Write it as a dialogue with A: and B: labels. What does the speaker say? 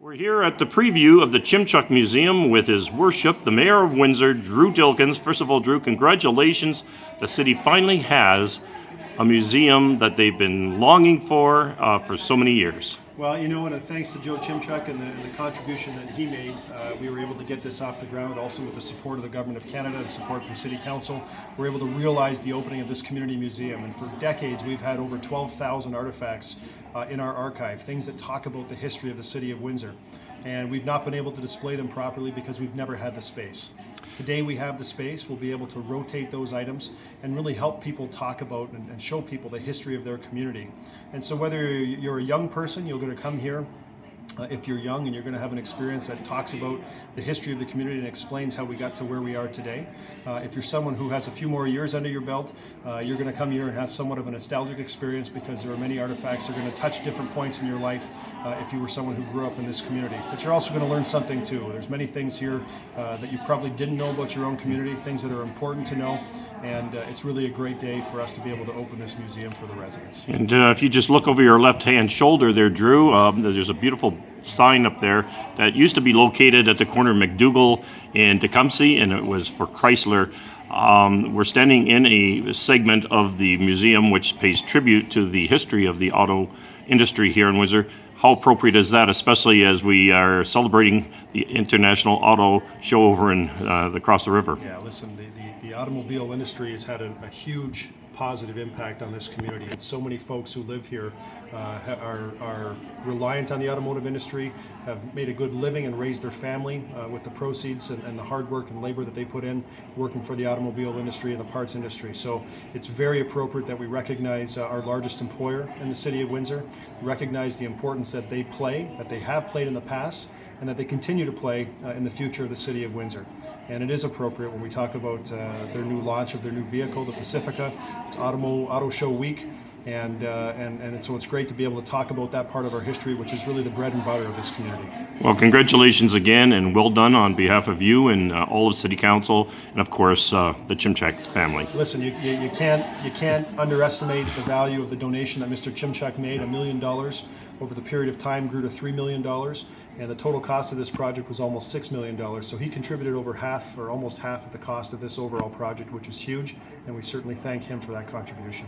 A: We're here at the preview of the Chimczuk Museum with His Worship, the Mayor of Windsor, Drew Dilkens. First of all, Drew, congratulations. The city finally has a museum that they've been longing for so many years.
B: Well, you know, and thanks to Joe Chimczuk and the contribution that he made, we were able to get this off the ground. Also with the support of the Government of Canada and support from City Council, we're able to realize the opening of this community museum. And for decades, we've had over 12,000 artifacts in our archive, things that talk about the history of the city of Windsor. And we've not been able to display them properly because we've never had the space. Today we have the space. We'll be able to rotate those items and really help people talk about and show people the history of their community. And so whether you're a young person, you're going to come here. If you're young and you're going to have an experience that talks about the history of the community and explains how we got to where we are today. If you're someone who has a few more years under your belt, you're going to come here and have somewhat of a nostalgic experience because there are many artifacts that are going to touch different points in your life if you were someone who grew up in this community. But you're also going to learn something too. There's many things here that you probably didn't know about your own community, things that are important to know, and it's really a great day for us to be able to open this museum for the residents.
A: And if you just look over your left-hand shoulder there, Drew, there's a beautiful sign up there that used to be located at the corner of McDougall and Tecumseh, and it was for Chrysler. We're standing in a segment of the museum which pays tribute to the history of the auto industry here in Windsor. How appropriate is that, especially as we are celebrating the International Auto Show over in across the river?
B: Yeah, listen, the automobile industry has had a huge positive impact on this community, and so many folks who live here are reliant on the automotive industry, have made a good living and raised their family with the proceeds and the hard work and labor that they put in working for the automobile industry and the parts industry. So it's very appropriate that we recognize our largest employer in the city of Windsor, recognize the importance that they play, that they have played in the past, and that they continue to play in the future of the city of Windsor. And it is appropriate when we talk about their new launch of their new vehicle, the Pacifica. It's Auto Show Week, and so it's great to be able to talk about that part of our history, which is really the bread and butter of this community.
A: Well, congratulations again, and well done on behalf of you and all of City Council, and of course the Chimczuk family.
B: Listen, you can't underestimate the value of the donation that Mr. Chimczuk made. $1 million over the period of time grew to $3 million, and the total cost of this project was almost $6 million. So he contributed over half, or almost half, of the cost of this overall project, which is huge, and we certainly thank him for that contribution.